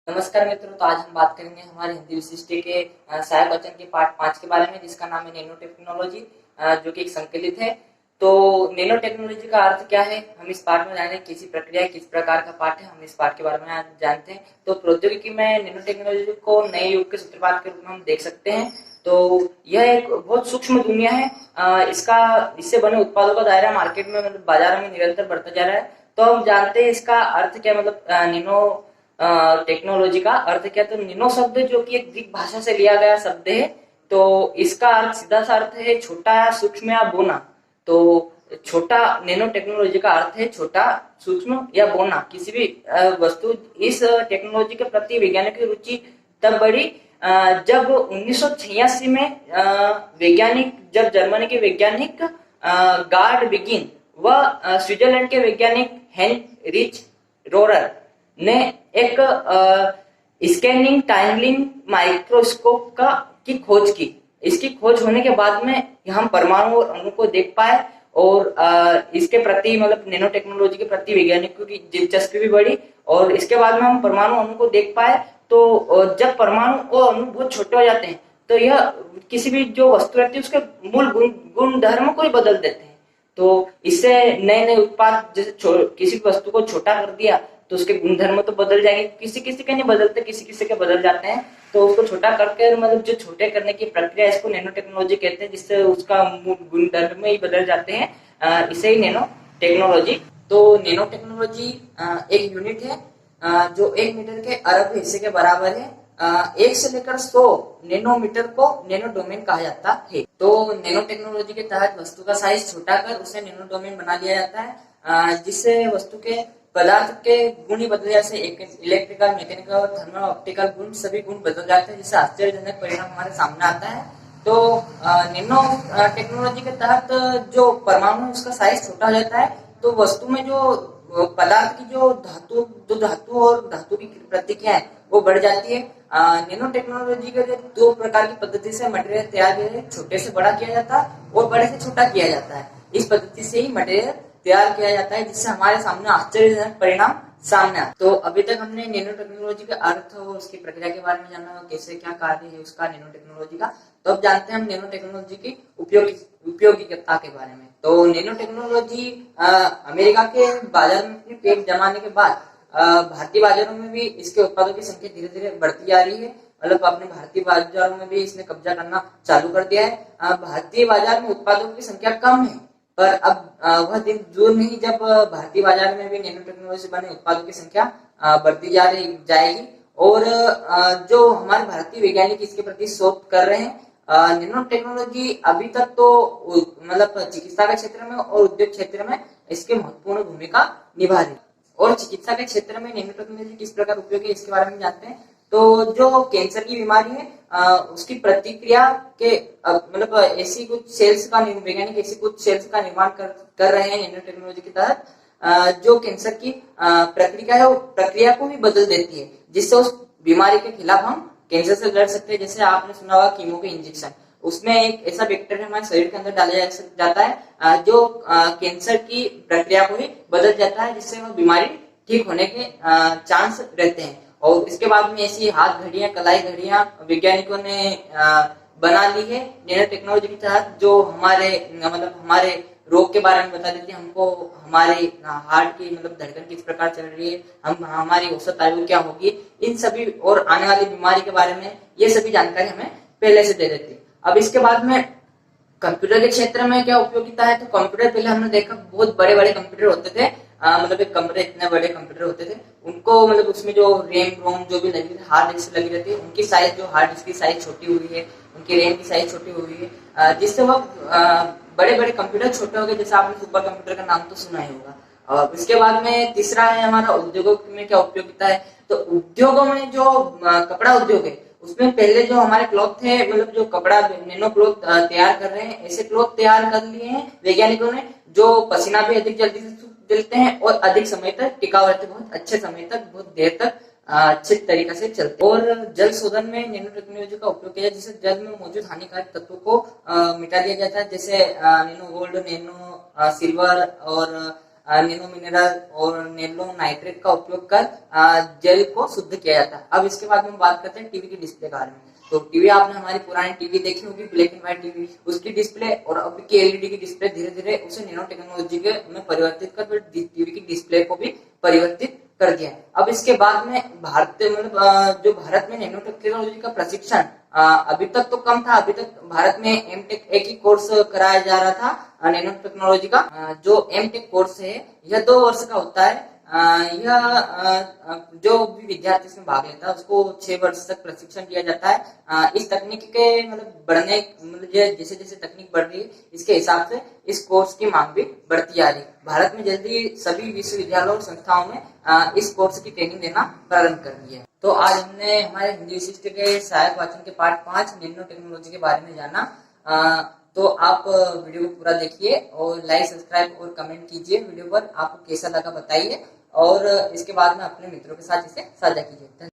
नमस्कार मित्रों। तो आज हम बात करेंगे हमारे हिंदी विशिष्ट के सहायक वचन के पाठ 5 के बारे में, जिसका नाम है नैनो टेक्नोलॉजी, जो कि एक संकलित है। तो नैनो टेक्नोलॉजी का अर्थ क्या है, हम इस पाठ में जानेंगे। किसी प्रक्रिया किस प्रकार का पाठ है, हम इस पाठ के बारे में आज जानते हैं। तो प्रौद्योगिकी में नैनो टेक्नोलॉजी को नए युग के सूत्रपात के रूप में हम देख सकते हैं। तो यह एक बहुत सूक्ष्म दुनिया है। इससे बने उत्पादों का दायरा मार्केट में, मतलब बाजारों में निरंतर बढ़ता जा रहा है। तो हम जानते हैं इसका अर्थ क्या, मतलब नैनो टेक्नोलॉजी का अर्थ क्या। तो निनो शब्द जो कि एक ग्रीक भाषा से लिया गया शब्द है। तो इसका अर्थ, सीधा सा अर्थ है छोटा या सूक्ष्म या बोना। तो छोटा, नैनो टेक्नोलॉजी का अर्थ है छोटा, सूक्ष्म या बोना। किसी भी वस्तु, इस टेक्नोलॉजी के प्रति वैज्ञानिक की रुचि तब बढ़ी जब 1986 में वैज्ञानिक, जब जर्मनी के वैज्ञानिक गार्ड बिगिन व स्विट्जरलैंड के वैज्ञानिक हेनरिच रोरर ने एक स्कैनिंग टाइमलिंग माइक्रोस्कोप की खोज की। इसकी खोज होने के बाद में हम परमाणु और अणु को देख पाए, और इसके प्रति, मतलब नैनो टेक्नोलॉजी के प्रति वैज्ञानिकों की दिलचस्पी भी बढ़ी। और इसके बाद में हम परमाणु अणु को देख पाए। तो जब परमाणु और अणु बहुत छोटे हो जाते हैं, तो यह किसी भी जो वस्तु रहती है उसके मूल गुण धर्म को ही बदल देते हैं। तो इससे नए नए उत्पाद, जैसे किसी वस्तु को छोटा कर दिया तो उसके गुणधर्म तो बदल जाएंगे। किसी किसी के नहीं बदलते, किसी किसी के बदल जाते हैं। तो उसको छोटा करके, मतलब जो छोटे करने की प्रक्रिया, इसको नैनो टेक्नोलॉजी कहते हैं, जिससे उसका गुणधर्म ही बदल जाते हैं। इसे ही नैनो टेक्नोलॉजी। तो नैनो टेक्नोलॉजी एक यूनिट है जो 1 मीटर के अरब हिस्से के बराबर है। 1 से लेकर 100 नैनोमीटर को नैनो डोमेन कहा जाता है। तो नैनो टेक्नोलॉजी के तहत वस्तु का साइज छोटा कर उसे नैनो डोमेन बना लिया जाता है, जिससे वस्तु के पदार्थ के गुण ही बदल जाते हैं। इलेक्ट्रिकल, मैकेनिकल, थर्मल, ऑप्टिकल गुण, सभी गुण बदल जाते हैं, जिससे आश्चर्यजनक परिणाम हमारे सामने आता है। तो नैनो टेक्नोलॉजी के तहत जो परमाणु, उसका साइज छोटा हो जाता है। तो वस्तु में जो पदार्थ की जो धातु और धातु की प्रतिक्रिया है वो बढ़ जाती है। नैनो टेक्नोलॉजी के जो 2 प्रकार की पद्धति से मटेरियल तैयार किया जाता है। छोटे से बड़ा किया जाता है और बड़े से छोटा किया जाता है। इस पद्धति से ही मटेरियल तैयार किया जाता है, जिससे हमारे सामने आश्चर्यजनक परिणाम सामने आते। तो अभी तक हमने नैनो टेक्नोलॉजी का अर्थ और उसकी प्रक्रिया के बारे में जाना, कैसे क्या कार्य है उसका नैनो टेक्नोलॉजी का। तो अब जानते हैं हम नैनो टेक्नोलॉजी की उपयोगिता के बारे में। तो नैनो टेक्नोलॉजी अमेरिका के बाजार में अपनी पेट जमाने के बाद भारतीय बाजारों में भी इसके उत्पादों की संख्या धीरे धीरे बढ़ती जा रही है। मतलब अपने भारतीय बाजारों में भी इसने कब्जा करना चालू कर दिया है। भारतीय बाजार में उत्पादों की संख्या कम है, पर अब वह दिन दूर नहीं जब भारतीय बाजार में भी नैनो टेक्नोलॉजी से बने उत्पादों की संख्या बढ़ती जाएगी। और जो हमारे भारतीय वैज्ञानिक इसके प्रति शोध कर रहे हैं। नैनो टेक्नोलॉजी अभी तक तो मतलब चिकित्सा के क्षेत्र में और उद्योग क्षेत्र में इसकी महत्वपूर्ण भूमिका निभा रही है। और चिकित्सा के क्षेत्र में नैनो टेक्नोलॉजी किस प्रकार उपयोगी है, इसके बारे में जानते हैं। तो जो कैंसर की बीमारी है, उसकी प्रतिक्रिया के, मतलब ऐसी कुछ सेल्स का, वैज्ञानिक ऐसी कुछ सेल्स का निर्माण कर रहे हैं नैनो टेक्नोलॉजी के तहत, जो कैंसर की प्रक्रिया है, वो प्रक्रिया को भी बदल देती है, जिससे उस बीमारी के खिलाफ हम कैंसर से लड़ सकते हैं। जैसे आपने सुना होगा कीमो के इंजेक्शन, उसमें एक ऐसा बैक्टीरिया हमारे शरीर के अंदर डाला जाता है जो कैंसर की प्रक्रिया को ही बदल जाता है, जिससे वह बीमारी ठीक होने के चांस रहते हैं। और इसके बाद में ऐसी हाथ घड़ियां, कलाई घड़ियां वैज्ञानिकों ने बना ली है नैनो टेक्नोलॉजी के तहत, जो हमारे, मतलब हमारे रोग के बारे में बता देती है हमको। हमारे हार्ट की, मतलब धड़कन किस प्रकार चल रही है, हमारी औसत आयु क्या होगी, इन सभी और आने वाली बीमारी के बारे में ये सभी जानकारी हमें पहले से दे देती है। अब इसके बाद में कंप्यूटर के क्षेत्र में क्या उपयोगिता है। तो कंप्यूटर, पहले हमने देखा बहुत बड़े बड़े कंप्यूटर होते थे। मतलब एक कमरे इतने बड़े कंप्यूटर होते थे, उनको, मतलब उसमें जो रैम रोम जो भी लगी थी, हार्ड डिस्क लगी रहती है, उनकी साइज, जो हार्ड डिस्क की साइज छोटी हुई है, उनकी रैम की साइज छोटी हुई है, जिससे वह बड़े बड़े कंप्यूटर छोटे हो गए। जैसे आपने सुपर कंप्यूटर का नाम तो सुना ही होगा। और इसके बाद में तीसरा है हमारा उद्योगों में क्या उपयोगिता है। तो उद्योगों में जो कपड़ा उद्योग है, उसमें पहले जो हमारे क्लॉथ थे, मतलब जो कपड़ा नैनो क्लॉथ तैयार कर रहे हैं, ऐसे क्लॉथ तैयार कर लिए हैं वैज्ञानिकों ने, जो पसीना भी अधिक जल्दी से जलते हैं और अधिक समय तक टिकाऊ रहते हैं, बहुत अच्छे समय तक, बहुत देर तक अच्छे तरीके से चलते हैं। और जल शोधन में नैनो टेक्नोलॉजी का उपयोग किया, जिससे जल में मौजूद हानिकारक तत्वों को मिटा दिया जाता है। जैसे नैनो गोल्ड, नैनो सिल्वर और नैनो मिनरल और नैनो नाइट्रेट का उपयोग कर जल को शुद्ध किया जाता है। अब इसके बाद हम बात करते हैं टीवी की डिस्प्ले के बारे में। तो टीवी आपने हमारी पुरानी टीवी देखी होगी, ब्लैक एंड व्हाइट टीवी, उसकी डिस्प्ले और अभी की एलईडी की डिस्प्ले धीरे धीरे उसे नैनो टेक्नोलॉजी के में परिवर्तित कर टीवी की डिस्प्ले को भी परिवर्तित कर दिया। अब इसके बाद में भारत जो भारत में नैनो टेक्नोलॉजी का प्रशिक्षण अभी तक तो कम था। अभी तक भारत में एमटेक एक ही कोर्स कराया जा रहा था नैनो टेक्नोलॉजी का। जो एमटेक कोर्स है यह 2 वर्ष का होता है। यह जो भी विद्यार्थी इसमें भाग लेता है उसको 6 वर्ष तक प्रशिक्षण दिया जाता है। इस तकनीक के बढ़ने जैसे जैसे तकनीक बढ़ रही है इसके हिसाब से इस कोर्स की मांग भी बढ़ती जा रही है। भारत में जल्दी सभी विश्वविद्यालयों और संस्थाओं में इस कोर्स की ट्रेनिंग देना प्रारंभ कर दी है। तो आज हमने हमारे हिंदी विशिष्ट के सहायक वाचन के पार्ट 5 नैनो टेक्नोलॉजी के बारे में जाना। तो आप वीडियो को पूरा देखिए और लाइक, सब्सक्राइब और कमेंट कीजिए। वीडियो पर आपको कैसा लगा बताइए और इसके बाद में अपने मित्रों के साथ इसे साझा कीजिए।